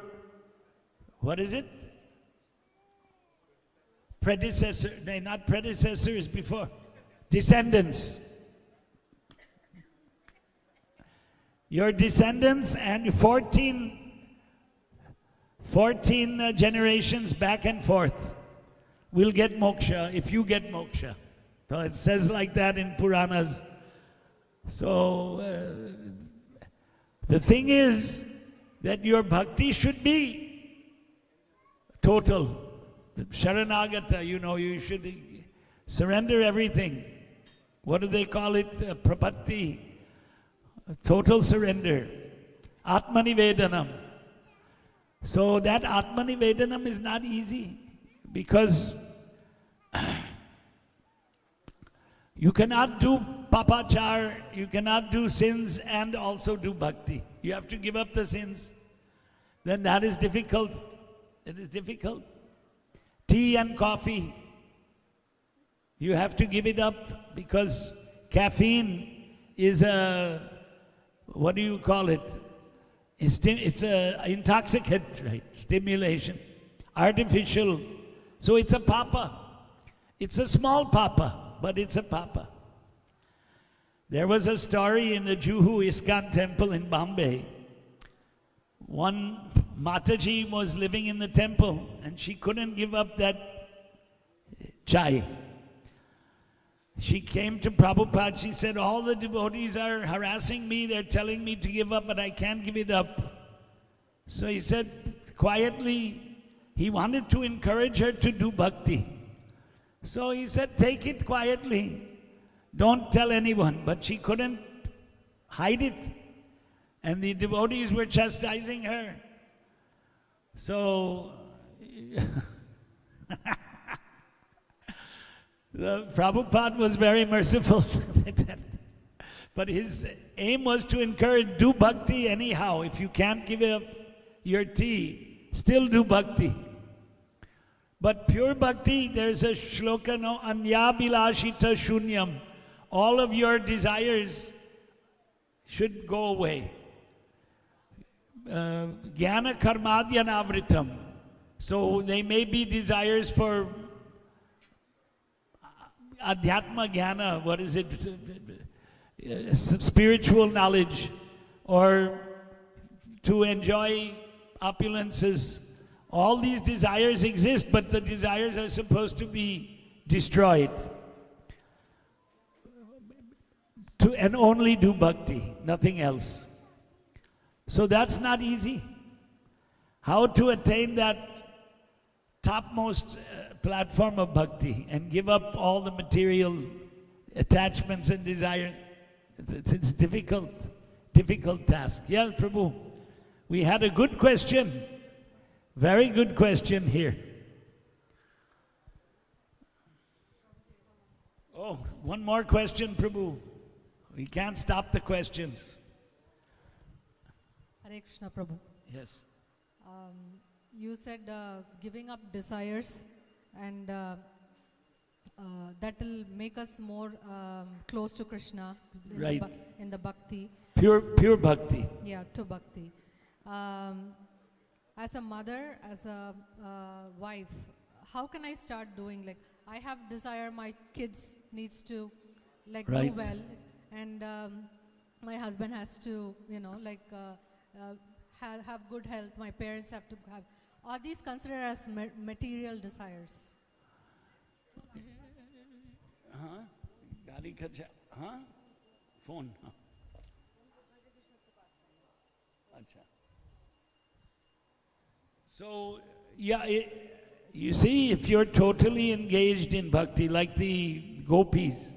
what is it? Predecessor, no, not predecessors, before. Descendants. Your descendants and 14 generations back and forth will get moksha if you get moksha. So it says like that in Puranas. So the thing is that your bhakti should be total. Sharanagata, you should surrender everything. What do they call it? Prapatti. Total surrender. Atmanivedanam. So that Atmanivedanam is not easy because you cannot do papachar, you cannot do sins and also do bhakti. You have to give up the sins. Then that is difficult. It is difficult. Tea and coffee, you have to give it up because caffeine is a, what do you call it? It's a intoxicant, right? Stimulation, artificial. So it's a papa. It's a small papa, but it's a papa. There was a story in the Juhu ISKCON temple in Bombay. One Mataji was living in the temple and she couldn't give up that chai. She came to Prabhupada, she said, all the devotees are harassing me, they're telling me to give up, but I can't give it up. So he said, quietly, he wanted to encourage her to do bhakti. So he said, take it quietly, don't tell anyone. But she couldn't hide it. And the devotees were chastising her. So, the Prabhupada was very merciful. But his aim was to encourage, do bhakti anyhow. If you can't give up your tea, still do bhakti. But pure bhakti, there's a shloka, no, anyabilashita shunyam. All of your desires should go away. Jnana karmadhyanavritam. So they may be desires for adhyatma jnana, what is it? Spiritual knowledge, or to enjoy opulences. All these desires exist, but the desires are supposed to be destroyed. And only do bhakti, nothing else. So that's not easy. How to attain that topmost platform of bhakti and give up all the material attachments and desire. It's difficult task. Yeah, Prabhu. We had a good question. Very good question here. Oh, one more question, Prabhu. We can't stop the questions. Hare Krishna, Prabhu. Yes. You said giving up desires and that will make us more close to Krishna in, right. In the bhakti. Pure bhakti. Yeah, to bhakti. As a mother, as a wife, how can I start doing? Like, I have desire my kids needs to like right. do well, and my husband has to, have good health. My parents have to have. Are these considered as material desires? Gadi ka phone. Acha. So, yeah, you see, if you're totally engaged in bhakti, like the gopis,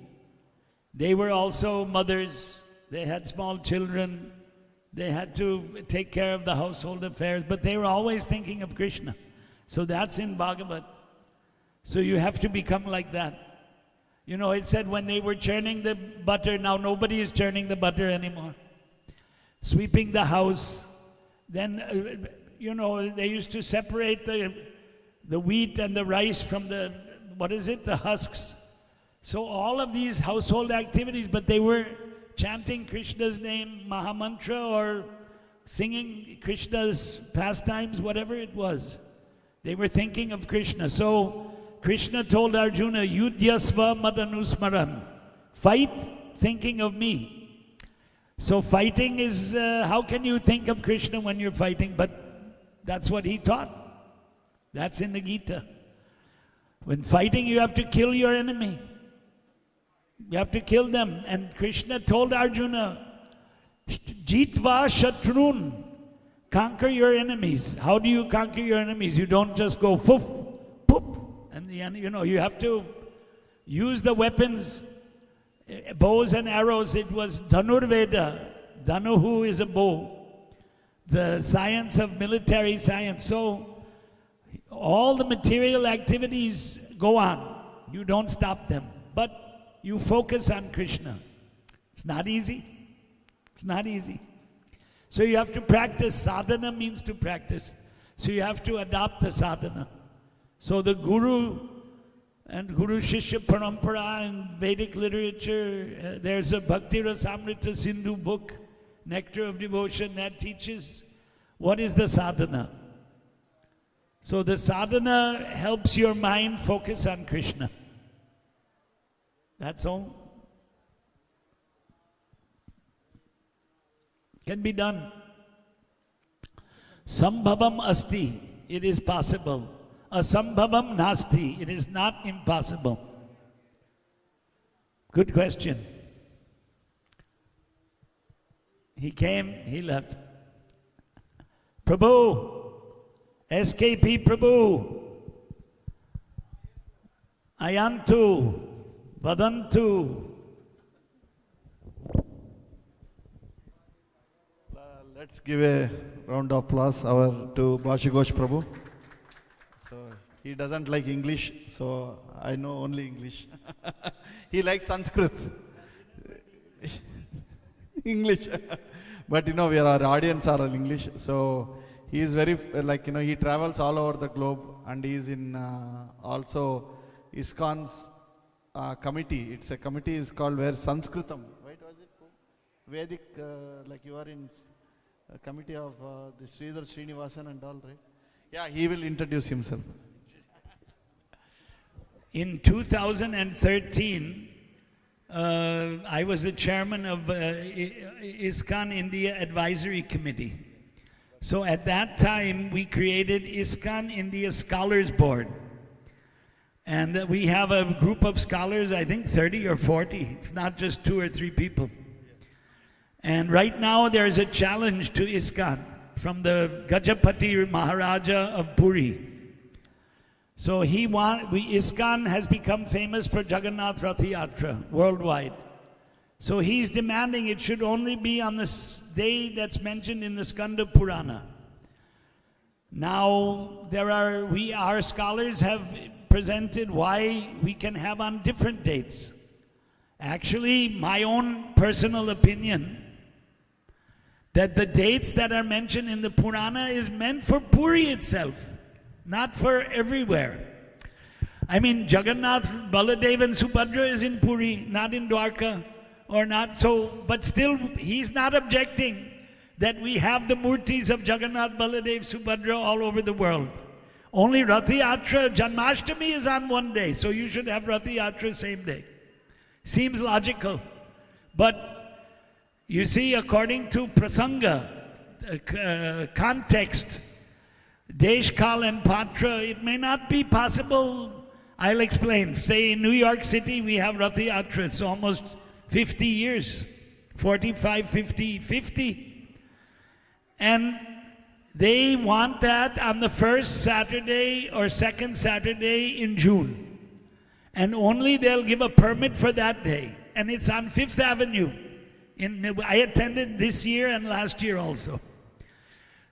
they were also mothers, they had small children, they had to take care of the household affairs, but they were always thinking of Krishna. So that's in Bhagavat. So you have to become like that. You know, it said when they were churning the butter, now nobody is churning the butter anymore. Sweeping the house, then, they used to separate the wheat and the rice from the husks. So all of these household activities, but they were chanting Krishna's name, Mahamantra, or singing Krishna's pastimes, whatever it was. They were thinking of Krishna. So Krishna told Arjuna, Yudhyasva madanusmaran. Fight thinking of me. So fighting is, how can you think of Krishna when you're fighting? But that's what he taught. That's in the Gita. When fighting, you have to kill your enemy. You have to kill them. And Krishna told Arjuna, Jitva Shatrun, conquer your enemies. How do you conquer your enemies? You don't just go poof, poof, and you have to use the weapons, bows and arrows. It was Dhanurveda. Dhanuhu is a bow. The science of military science. So all the material activities go on. You don't stop them. But you focus on Krishna. It's not easy. It's not easy. So you have to practice. Sadhana means to practice. So you have to adopt the sadhana. So the Guru and Guru Shishya Parampara in Vedic literature, there's a Bhakti Rasamrita Sindhu book, Nectar of Devotion, that teaches what is the sadhana. So the sadhana helps your mind focus on Krishna. That's all. Can be done. Sambhavam asti, it is possible. Asambhavam nasti, it is not impossible. Good question. He came, he left. Prabhu, SKP Prabhu, Ayantu, Vadantu. Let's give a round of applause to Basu Ghosh Prabhu. So he doesn't like English, so I know only English. He likes Sanskrit. English. But our audience are all English, so he is very, he travels all over the globe, and he is in also ISKCON's committee. It's a committee is called where Sanskritam, right? Was it Vedic, you are in a committee of the Sridhar Srinivasan and all, right? Yeah, he will introduce himself. In 2013, I was the chairman of ISKCON India Advisory Committee. So at that time, we created ISKCON India Scholars Board. And we have a group of scholars, I think 30 or 40. It's not just 2 or 3 people. And right now, there's a challenge to ISKCON from the Gajapati Maharaja of Puri. So ISKCON has become famous for Jagannath Rath Yatra worldwide. So he's demanding it should only be on the day that's mentioned in the Skanda Purana. Now, our scholars have presented why we can have on different dates. Actually, my own personal opinion, that the dates that are mentioned in the Purana is meant for Puri itself, not for everywhere. I mean, Jagannath, Baladev and Subhadra is in Puri, not in Dwarka, or not so, but still he's not objecting that we have the murtis of Jagannath, Baladev, Subhadra all over the world. Only Rath Yatra, Janmashtami is on one day, so you should have Rath Yatra same day. Seems logical, but you see, according to prasanga, context, Desh, Kal and Patra, it may not be possible. I'll explain. Say in New York City, we have Rath Yatra. It's almost 50 years, 45, 50. And they want that on the first Saturday or second Saturday in June. And only they'll give a permit for that day. And it's on 5th Avenue. I attended this year and last year also.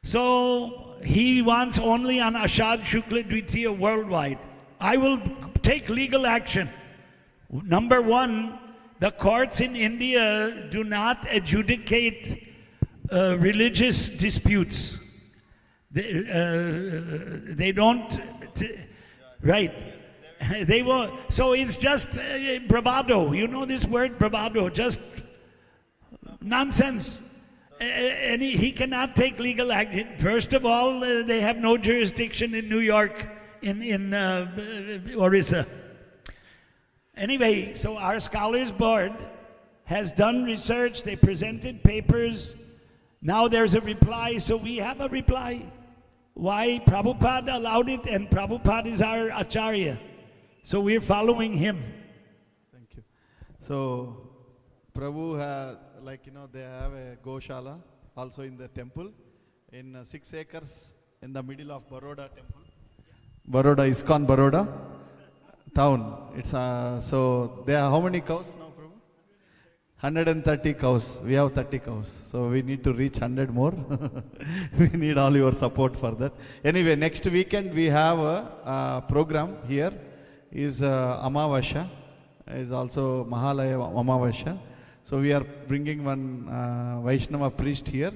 So he wants only on Ashad Shukla Dvitiya worldwide. I will take legal action. Number one, the courts in India do not adjudicate religious disputes. They don't, right. They won't. So it's just bravado. You know this word, bravado, just nonsense. he cannot take legal action. First of all, they have no jurisdiction in New York, in Orissa. Anyway, so our Scholars Board has done research. They presented papers. Now there's a reply, so we have a reply. Why? Prabhupada allowed it, and Prabhupada is our Acharya. So we're following him. Thank you. So, Prabhu, they have a Goshala also in the temple in 6 acres in the middle of Baroda temple. Baroda, ISKCON Baroda town. It's so there are how many cows now, Prabhu? 130 cows. We have 30 cows. So we need to reach 100 more. We need all your support for that. Anyway, next weekend we have a program here. Is Amavasya. Is also Mahalaya Amavasya. So we are bringing one Vaishnava priest here.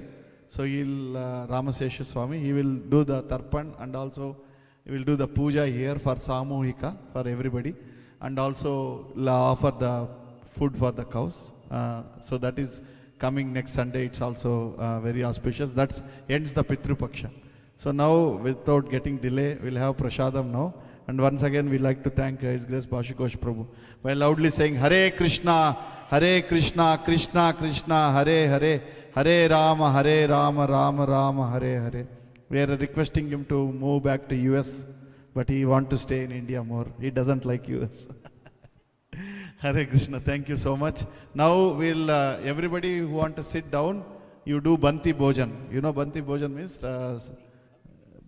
So he'll Ramasesha Swami. He will do the Tarpan, and also he will do the puja here for Samuhika for everybody, and also offer the food for the cows. So that is coming next Sunday. It's also very auspicious. That ends the Pitru Paksha. So now, without getting delay, we'll have Prasadam now. And once again, we'd like to thank His Grace Basu Ghosh Prabhu by loudly saying Hare Krishna, Krishna Krishna, Hare Hare, Hare Rama, Rama Rama, Hare Hare. We are requesting him to move back to US, but he wants to stay in India more. He doesn't like US. Hare Krishna, thank you so much. Now we'll, everybody who want to sit down, you do Banti Bhojan. You know Banti Bhojan means?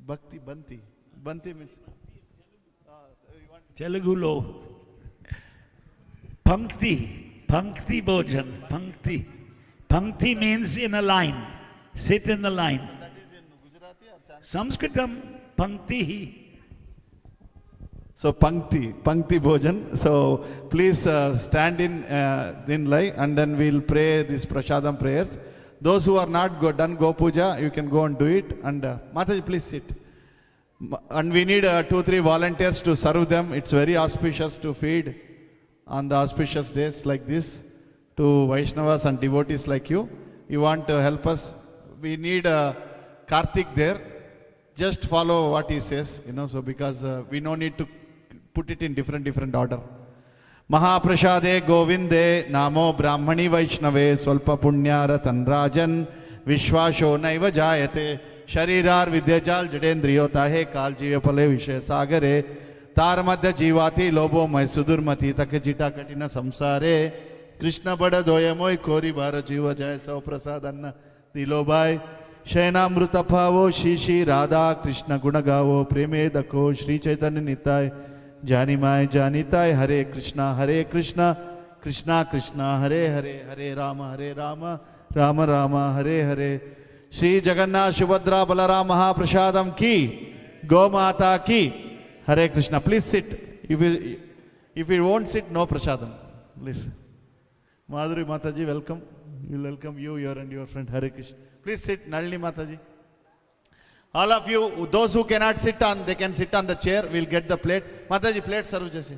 Bhakti, Banti. Banti means? Telugulo. Pankti Bhojan. Pankti means in a line. Sit in the line. That is in Gujarati or Sanskrit? Sanskritam, Pankti. So Pankti Bhojan. So please stand in line, and then we'll pray these Prasadam prayers. Those who are not done Go Puja, you can go and do it. And Mataji, please sit. And we need 2-3 volunteers to serve them. It's very auspicious to feed on the auspicious days like this to Vaishnavas and devotees like you. You want to help us? We need Karthik there. Just follow what he says, so because we no need to put it in different order. Mahaprashade Govinde Namo Brahmani Vaishnave Swalpa Punyara Tanrajan Vishwasho Naiva Jayate Sharirar Vidyajal Jadendriyo Tahe Kal Jivapale Vishay Sagare Tar Madhya Jivati Lobo Mai Sudurmati Takajita Katina Samsare Krishna Bada Doyamoy Kori Bhara Jiva Jaya Sao Prasadanna Nilobai Shaina Mrutapavo Shishi Radha Krishna Gunagavo Preme Dako Shri Chaitanya Nitai Janimai Janitai Hare Krishna Krishna Krishna Hare Hare Hare Rama Rama Rama Hare Hare Shri Jagannath Subhadra Balaram Mahaprasadam ki Go Mata ki Hare Krishna. Please sit. If you won't sit, no prasadam. Please. Madhuri Mataji, welcome. We'll welcome you, and your friend Hare Krishna. Please sit, Nalini Mataji. All of you, those who cannot sit on, they can sit on the chair. We'll get the plate. Mataji, plate serve jese.